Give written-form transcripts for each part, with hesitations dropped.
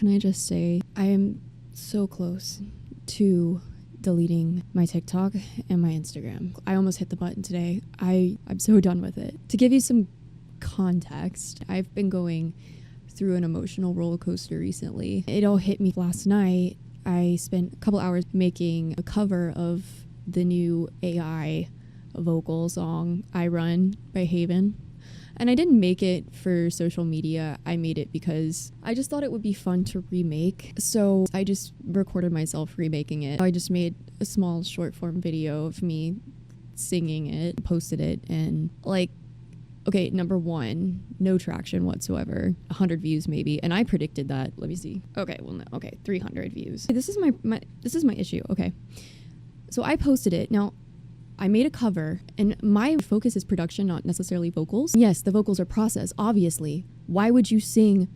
Can I just say, I am so close to deleting my TikTok and my Instagram. I almost hit the button today. I'm so done with it. To give you some context, I've been going through an emotional roller coaster recently. It all hit me last night. I spent a couple hours making a cover of the new AI vocal song, I Run by Haven. And I didn't make it for social media. I made it because I just thought it would be fun to remake. So I just recorded myself remaking it. I just made a small short form video of me singing it, posted it, and okay, number one, no traction whatsoever. 100 views maybe. And I predicted that. Let me see. Okay, well, no. Okay, 300 views. This is my issue. Okay. So I posted it. Now, I made a cover, and my focus is production, not necessarily vocals. Yes, the vocals are processed, obviously. Why would you sing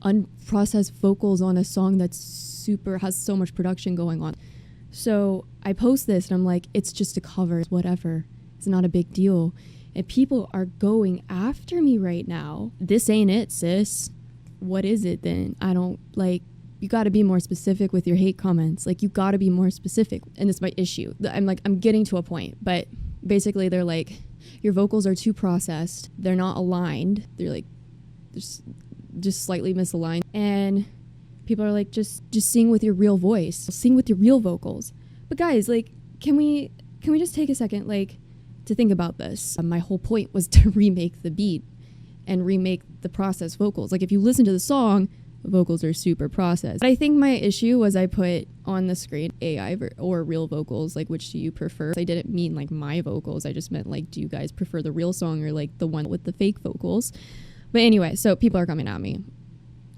unprocessed vocals on a song that's has so much production going on? So I post this, and I'm like, it's just a cover, whatever. It's not a big deal. And people are going after me right now. This ain't it, sis. What is it then? You got to be more specific with your hate comments. You got to be more specific. And it's my issue. I'm getting to a point. But basically, they're like, your vocals are too processed. They're not aligned. They're just slightly misaligned. And people are like, just sing with your real voice. Sing with your real vocals. But guys, can we just take a second, to think about this? My whole point was to remake the beat and remake the processed vocals. If you listen to the song, the vocals are super processed. But I think my issue was I put on the screen AI or real vocals, which do you prefer? I didn't mean my vocals. I just meant do you guys prefer the real song or the one with the fake vocals? But anyway, so people are coming at me.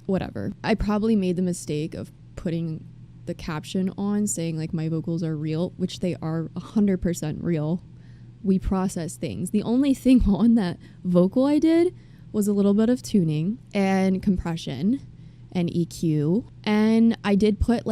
Whatever. I probably made the mistake of putting the caption on saying my vocals are real, which they are 100% real. We process things. The only thing on that vocal I did was a little bit of tuning and compression and EQ, and I did put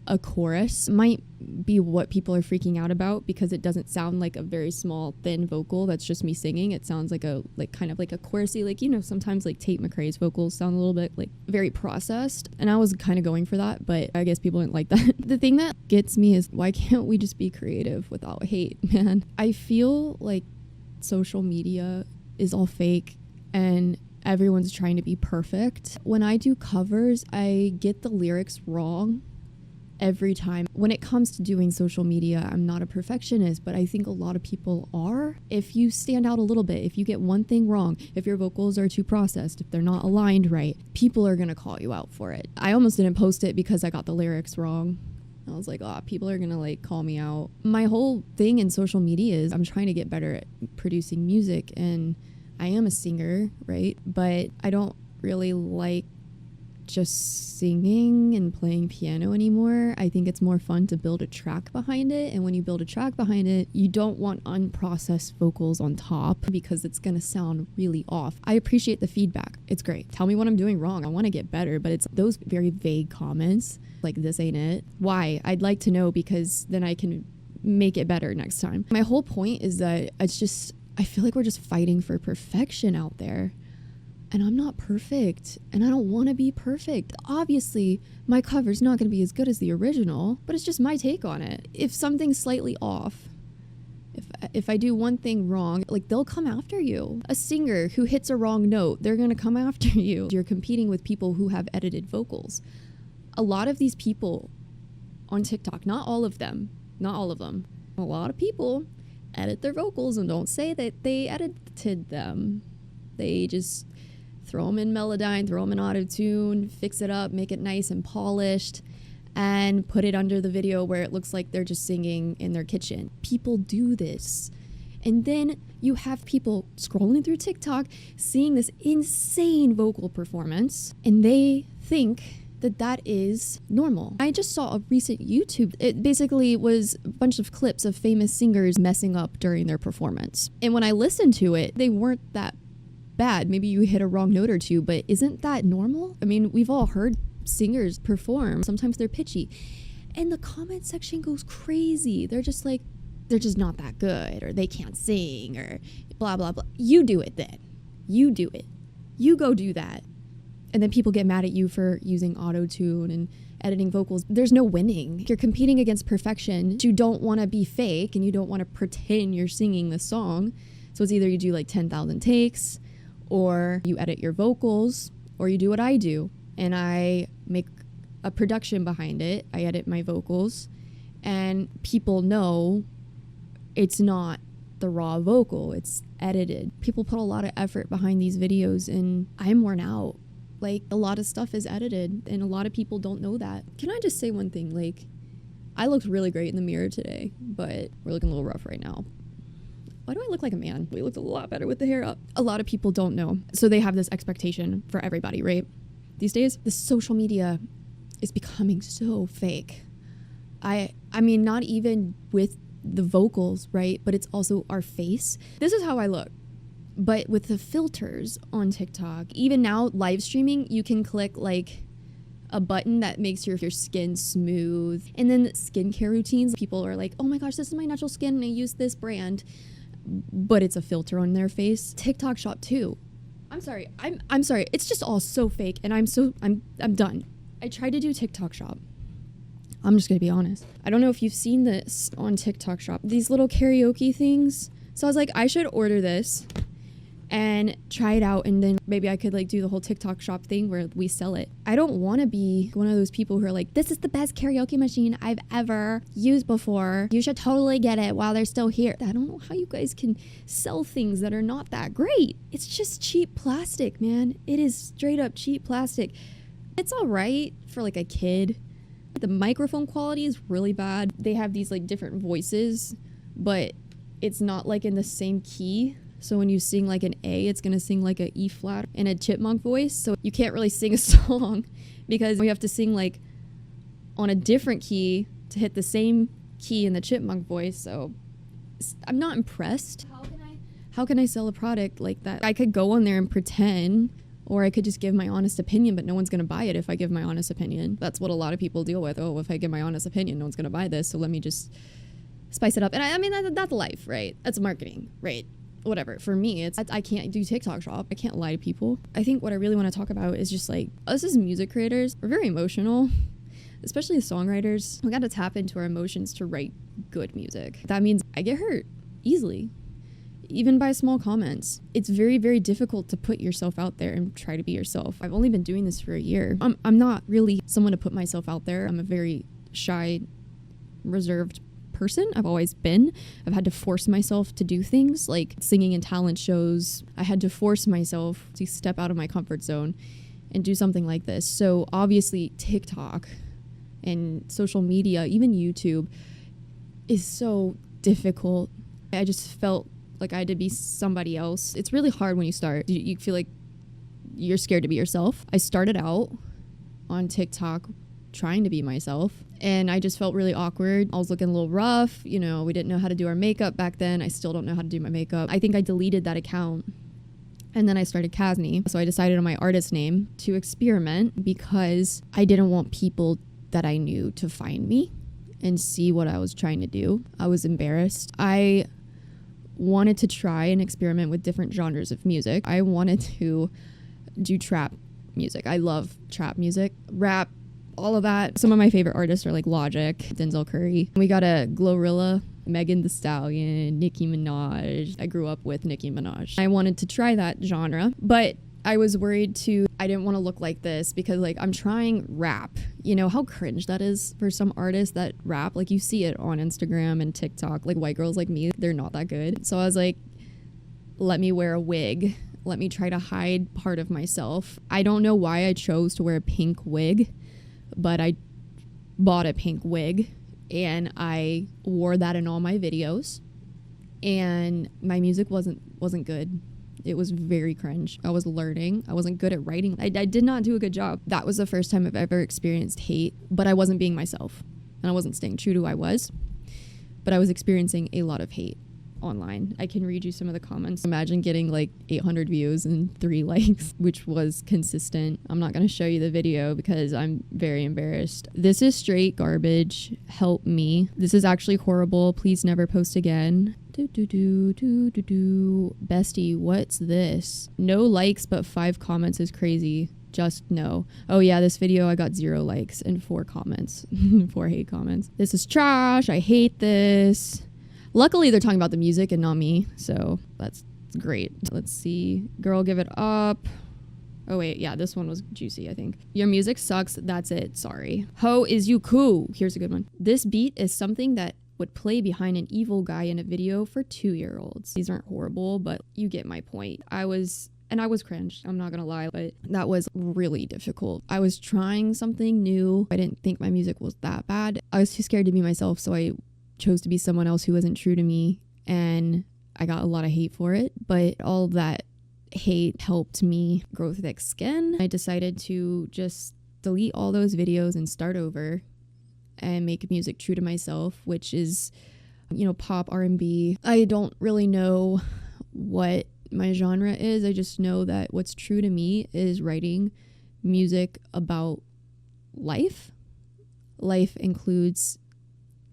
a chorus. Might be what people are freaking out about because it doesn't sound like a very small thin vocal that's just me singing. It sounds like a kind of a chorusy, sometimes Tate McRae's vocals sound a little bit very processed, and I was kind of going for that, but I guess people didn't like that. The thing that gets me is, why can't we just be creative without hate, man? I feel like social media is all fake and everyone's trying to be perfect. When I do covers, I get the lyrics wrong every time. When it comes to doing social media, I'm not a perfectionist, but I think a lot of people are. If you stand out a little bit, if you get one thing wrong, if your vocals are too processed, if they're not aligned right, people are gonna call you out for it. I almost didn't post it because I got the lyrics wrong. I was like, people are gonna call me out. My whole thing in social media is I'm trying to get better at producing music, and I am a singer, right? But I don't really like just singing and playing piano anymore. I think it's more fun to build a track behind it. And when you build a track behind it, you don't want unprocessed vocals on top because it's going to sound really off. I appreciate the feedback. It's great. Tell me what I'm doing wrong. I want to get better. But it's those very vague comments this ain't it. Why? I'd like to know, because then I can make it better next time. My whole point is that I feel like we're just fighting for perfection out there. And I'm not perfect. And I don't want to be perfect. Obviously, my cover's not going to be as good as the original, but it's just my take on it. If something's slightly off, if I do one thing wrong, they'll come after you. A singer who hits a wrong note, they're going to come after you. You're competing with people who have edited vocals. A lot of these people on TikTok, not all of them, a lot of people edit their vocals and don't say that they edited them. They just throw them in Melodyne, throw them in Auto-Tune, fix it up, make it nice and polished, and put it under the video where it looks like they're just singing in their kitchen. People do this. And then you have people scrolling through TikTok, seeing this insane vocal performance, and they think that is normal. I just saw a recent YouTube. It basically was a bunch of clips of famous singers messing up during their performance. And when I listened to it, they weren't that bad. Maybe you hit a wrong note or two, but isn't that normal? I mean, we've all heard singers perform. Sometimes they're pitchy. And the comment section goes crazy. They're just not that good, or they can't sing, or blah, blah, blah. You do it then. You do it. You go do that. And then people get mad at you for using auto-tune and editing vocals. There's no winning. You're competing against perfection. You don't want to be fake and you don't want to pretend you're singing the song. So it's either you do like 10,000 takes, or you edit your vocals, or you do what I do. And I make a production behind it. I edit my vocals, and people know it's not the raw vocal, it's edited. People put a lot of effort behind these videos, and I'm worn out. Like, a lot of stuff is edited, and a lot of people don't know that. Can I just say one thing? Like, I looked really great in the mirror today, but we're looking a little rough right now. Why do I look like a man? We looked a lot better with the hair up. A lot of people don't know. So they have this expectation for everybody, right? These days, the social media is becoming so fake. I mean, not even with the vocals, right? But it's also our face. This is how I look. But with the filters on TikTok, even now live streaming, you can click like a button that makes your skin smooth. And then skincare routines, people are like, oh my gosh, this is my natural skin and I use this brand, but it's a filter on their face. TikTok shop too. I'm sorry. I'm sorry. It's just all so fake, and I'm done. I tried to do TikTok shop. I'm just gonna be honest. I don't know if you've seen this on TikTok shop. These little karaoke things. So I was like, I should order this and try it out, and then maybe I could like do the whole TikTok shop thing where we sell it. I don't want to be one of those people who are like, this is the best karaoke machine I've ever used before. You should totally get it while they're still here. I don't know how you guys can sell things that are not that great. It's just cheap plastic, man. It is straight up cheap plastic. It's all right for like a kid. The microphone quality is really bad. They have these like different voices, but it's not like in the same key. So when you sing like an A, it's going to sing like a E flat in a chipmunk voice. So you can't really sing a song because you have to sing like on a different key to hit the same key in the chipmunk voice. So I'm not impressed. How can I sell a product like that? I could go on there and pretend, or I could just give my honest opinion, but no one's going to buy it if I give my honest opinion. That's what a lot of people deal with. Oh, if I give my honest opinion, no one's going to buy this. So let me just spice it up. And I mean, that's life, right? That's marketing, right? Whatever. For me, I can't do TikTok shop. I can't lie to people. I think what I really want to talk about is just like us as music creators, we're very emotional, especially as songwriters. We got to tap into our emotions to write good music. That means I get hurt easily, even by small comments. It's very, very difficult to put yourself out there and try to be yourself. I've only been doing this for a year. I'm not really someone to put myself out there. I'm a very shy, reserved person. I've always been. I've had to force myself to do things like singing in talent shows. I had to force myself to step out of my comfort zone and do something like this. So obviously TikTok and social media, even YouTube, is so difficult. I just felt like I had to be somebody else. It's really hard when you start. You feel like you're scared to be yourself. I started out on TikTok trying to be myself, and I just felt really awkward. I was looking a little rough. You know, we didn't know how to do our makeup back then. I still don't know how to do my makeup. I think I deleted that account, and then I started Kasni. So I decided on my artist name to experiment because I didn't want people that I knew to find me and see what I was trying to do. I was embarrassed. I wanted to try and experiment with different genres of music. I wanted to do trap music. I love trap music, rap, all of that. Some of my favorite artists are like Logic, Denzel Curry. We got a Glorilla, Megan Thee Stallion, Nicki Minaj. I grew up with Nicki Minaj. I wanted to try that genre, but I was worried too. I didn't want to look like this because like I'm trying rap. You know how cringe that is for some artists that rap. Like you see it on Instagram and TikTok. Like white girls like me, they're not that good. So I was like, let me wear a wig. Let me try to hide part of myself. I don't know why I chose to wear a pink wig, but I bought a pink wig and I wore that in all my videos, and my music wasn't good. It was very cringe. I was learning. I wasn't good at writing. I did not do a good job. That was the first time I've ever experienced hate, but I wasn't being myself and I wasn't staying true to who I was, but I was experiencing a lot of hate online. I can read you some of the comments. Imagine getting like 800 views and 3 likes, which was consistent. I'm not going to show you the video because I'm very embarrassed. This is straight garbage. Help me. This is actually horrible. Please never post again. Bestie, what's this? No likes but 5 comments is crazy. just know. Oh yeah, this video I got 0 likes and 4 comments. 4 hate comments. This is trash. I hate this. Luckily they're talking about the music and not me, so that's great. Let's see. Girl, give it up. Oh wait, yeah, this one was juicy, I think. Your music sucks. That's it. Sorry. Ho is you cool. Here's a good one. This beat is something that would play behind an evil guy in a video for 2-year-olds. These aren't horrible, but you get my point. I was cringed, I'm not gonna lie, but that was really difficult. I was trying something new. I didn't think my music was that bad. I was too scared to be myself, so I chose to be someone else who wasn't true to me, and I got a lot of hate for it, but all that hate helped me grow thick skin. I decided to just delete all those videos and start over and make music true to myself, which is, you know, pop, R&B. I don't really know what my genre is. I just know that what's true to me is writing music about life. Life includes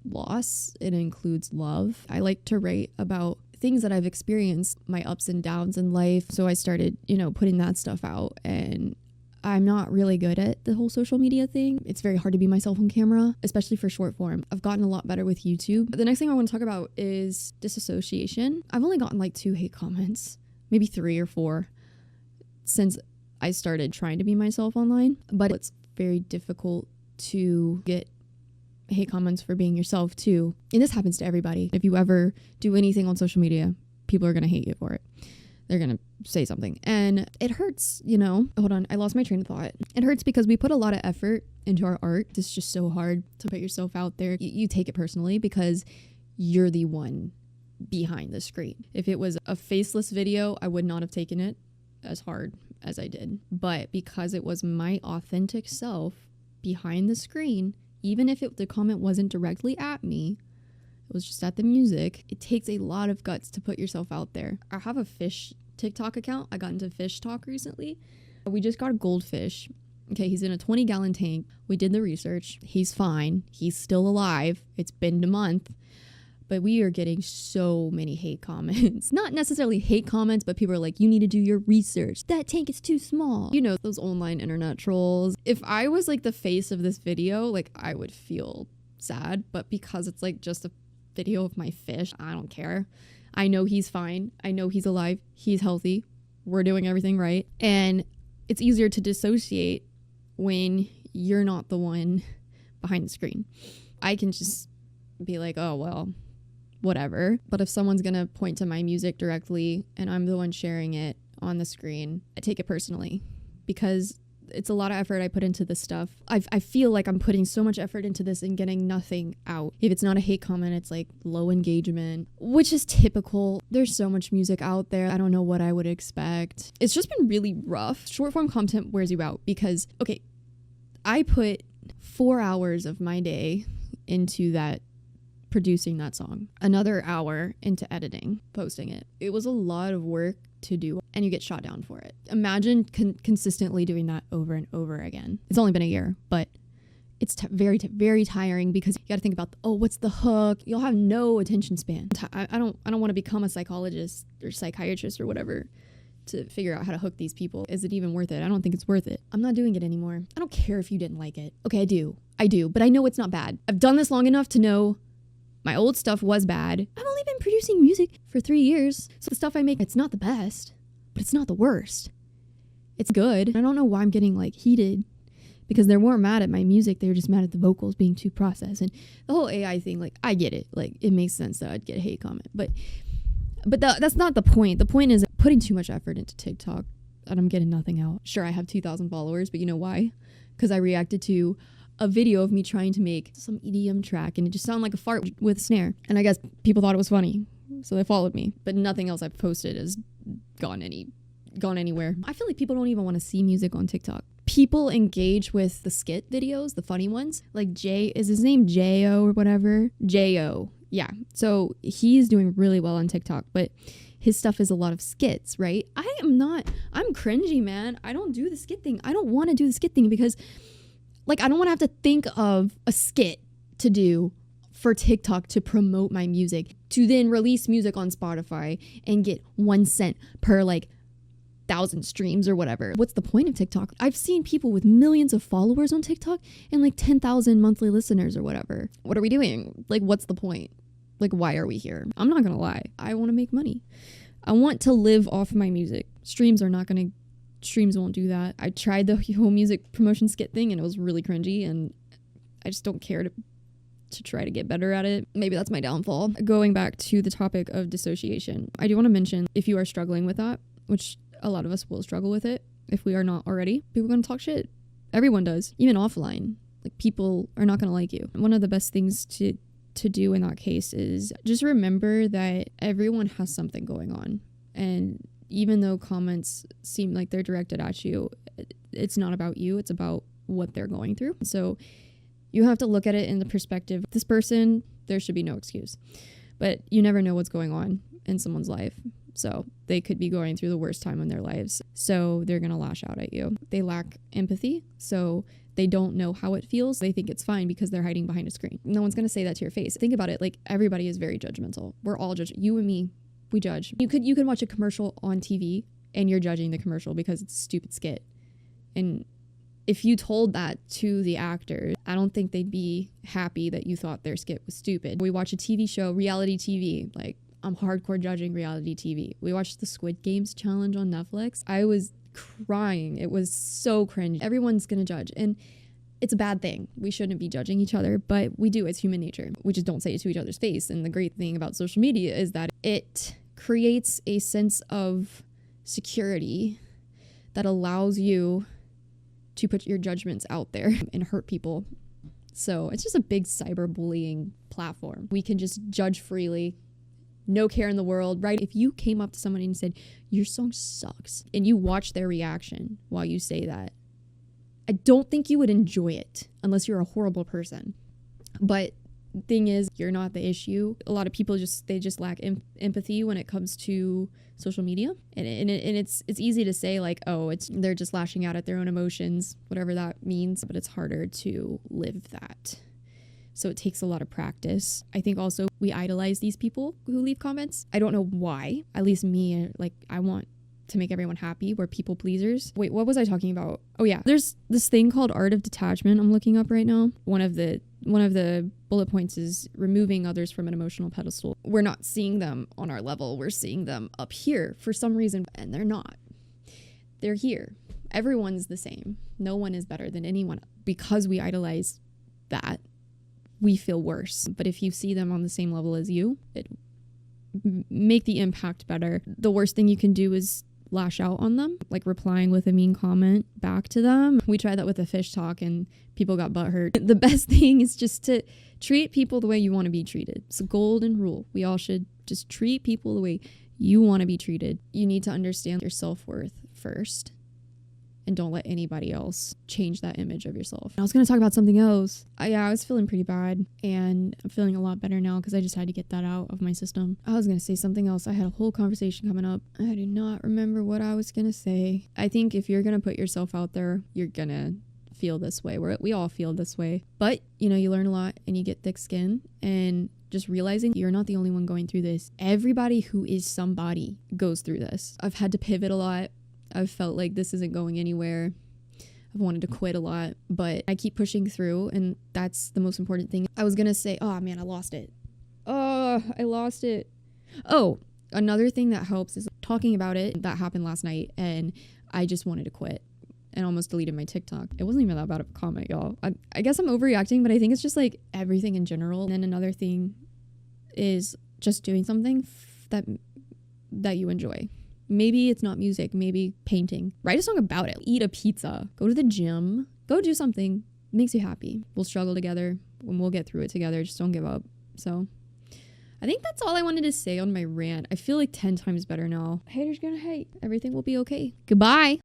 loss. It includes love. I like to write about things that I've experienced, my ups and downs in life. So I started, you know, putting that stuff out, and I'm not really good at the whole social media thing. It's very hard to be myself on camera, especially for short form. I've gotten a lot better with YouTube. The next thing I want to talk about is disassociation. I've only gotten like 2 hate comments, maybe 3 or 4 since I started trying to be myself online. But it's very difficult to get hate comments for being yourself too. And this happens to everybody. If you ever do anything on social media, people are going to hate you for it. They're going to say something. And it hurts, you know. Hold on, I lost my train of thought. It hurts because we put a lot of effort into our art. It's just so hard to put yourself out there. You take it personally because you're the one behind the screen. If it was a faceless video, I would not have taken it as hard as I did. But because it was my authentic self behind the screen, even if the comment wasn't directly at me, it was just at the music, it takes a lot of guts to put yourself out there. I have a fish TikTok account. I got into fish talk recently. We just got a goldfish. Okay, he's in a 20-gallon tank. We did the research. He's fine. He's still alive. It's been a month. But we are getting so many hate comments. Not necessarily hate comments, but people are like, you need to do your research. That tank is too small. You know, those online internet trolls. If I was like the face of this video, like I would feel sad. But because it's like just a video of my fish, I don't care. I know he's fine. I know he's alive. He's healthy. We're doing everything right. And it's easier to dissociate when you're not the one behind the screen. I can just be like, oh, well, whatever. But if someone's gonna point to my music directly and I'm the one sharing it on the screen, I take it personally because it's a lot of effort I put into this stuff. I feel like I'm putting so much effort into this and getting nothing out. If it's not a hate comment, it's like low engagement, which is typical. There's so much music out there. I don't know what I would expect. It's just been really rough. Short form content wears you out because, okay, I put 4 hours of my day into that, producing that song, another hour into editing, posting it. It was a lot of work to do, and you get shot down for it. Imagine consistently doing that over and over again. It's only been a year, but it's very tiring because you got to think about, oh, what's the hook? You'll have no attention span. I don't want to become a psychologist or psychiatrist or whatever to figure out how to hook these people. Is it even worth it? I don't think it's worth it. I'm not doing it anymore. I don't care if you didn't like it. Okay, I do, but I know it's not bad. I've done this long enough to know my old stuff was bad. I've only been producing music for 3 years. So the stuff I make, it's not the best, but it's not the worst. It's good. I don't know why I'm getting like heated because they weren't mad at my music. They were just mad at the vocals being too processed. And the whole AI thing, like I get it. Like it makes sense that I'd get a hate comment, but that's not the point. The point is putting too much effort into TikTok and I'm getting nothing out. Sure, I have 2,000 followers, but you know why? Because I reacted to a video of me trying to make some EDM track and it just sounded like a fart with a snare. And I guess people thought it was funny, so they followed me. But nothing else I've posted has gone anywhere. I feel like people don't even want to see music on TikTok. People engage with the skit videos, the funny ones. Like is his name J-O or whatever? J-O. Yeah. So he's doing really well on TikTok, but his stuff is a lot of skits, right? I'm cringy, man. I don't do the skit thing. I don't want to do the skit thing because like, I don't want to have to think of a skit to do for TikTok to promote my music, to then release music on Spotify and get 1 cent per like 1,000 streams or whatever. What's the point of TikTok? I've seen people with millions of followers on TikTok and like 10,000 monthly listeners or whatever. What are we doing? Like, what's the point? Like, why are we here? I'm not gonna lie. I want to make money. I want to live off my music. Streams won't do that. I tried the whole music promotion skit thing and it was really cringy, and I just don't care to try to get better at it. Maybe that's my downfall. Going back to the topic of dissociation, I do want to mention, if you are struggling with that, which a lot of us will struggle with it if we are not already, people are going to talk shit. Everyone does, even offline. Like, people are not going to like you. One of the best things to do in that case is just remember that everyone has something going on. And even though comments seem like they're directed at you, it's not about you. It's about what they're going through. So you have to look at it in the perspective, this person, there should be no excuse. But you never know what's going on in someone's life. So they could be going through the worst time in their lives. So they're going to lash out at you. They lack empathy. So they don't know how it feels. They think it's fine because they're hiding behind a screen. No one's going to say that to your face. Think about it. Like, everybody is very judgmental. We're all judging. You and me, we judge. You could watch a commercial on TV and you're judging the commercial because it's a stupid skit. And if you told that to the actors, I don't think they'd be happy that you thought their skit was stupid. We watch a TV show, reality TV, like, I'm hardcore judging reality TV. We watched the Squid Games challenge on Netflix. I was crying. It was so cringe. Everyone's gonna judge, and it's a bad thing. We shouldn't be judging each other, but we do. It's human nature. We just don't say it to each other's face. And the great thing about social media is that it creates a sense of security that allows you to put your judgments out there and hurt people. So it's just a big cyberbullying platform. We can just judge freely. No care in the world, right? If you came up to somebody and said, your song sucks, and you watch their reaction while you say that, I don't think you would enjoy it unless you're a horrible person. But thing is, you're not the issue. A lot of people just lack empathy when it comes to social media. And it's easy to say, like, oh, they're just lashing out at their own emotions, whatever that means. But it's harder to live that. So it takes a lot of practice. I think also we idolize these people who leave comments. I don't know why. At least me, like, I want to make everyone happy. We're people pleasers. Wait, what was I talking about? Oh yeah, there's this thing called Art of Detachment I'm looking up right now. One of the bullet points is removing others from an emotional pedestal. We're not seeing them on our level. We're seeing them up here for some reason, and they're not. They're here. Everyone's the same. No one is better than anyone. Because we idolize that, we feel worse. But if you see them on the same level as you, it make the impact better. The worst thing you can do is lash out on them, like replying with a mean comment back to them. We tried that with a fish talk and people got butthurt. The best thing is just to treat people the way you want to be treated. It's a golden rule. We all should just treat people the way you want to be treated. You need to understand your self-worth first. And don't let anybody else change that image of yourself. I was going to talk about something else. I was feeling pretty bad, and I'm feeling a lot better now because I just had to get that out of my system. I was going to say something else. I had a whole conversation coming up. I do not remember what I was going to say. I think if you're going to put yourself out there, you're going to feel this way. We all feel this way. But, you learn a lot and you get thick skin, and just realizing you're not the only one going through this. Everybody who is somebody goes through this. I've had to pivot a lot. I've felt like this isn't going anywhere. I've wanted to quit a lot, but I keep pushing through, and that's the most important thing. I was going to say, oh man, I lost it. Oh, I lost it. Oh, another thing that helps is talking about it. That happened last night, and I just wanted to quit and almost deleted my TikTok. It wasn't even that bad of a comment, y'all. I guess I'm overreacting, but I think it's just like everything in general. And then another thing is just doing something that you enjoy. Maybe it's not music, maybe painting. Write a song about it. Eat a pizza. Go to the gym. Go do something that makes you happy. We'll struggle together and we'll get through it together. Just don't give up. So I think that's all I wanted to say on my rant. I feel like 10 times better now. Haters gonna hate. Everything will be okay. Goodbye.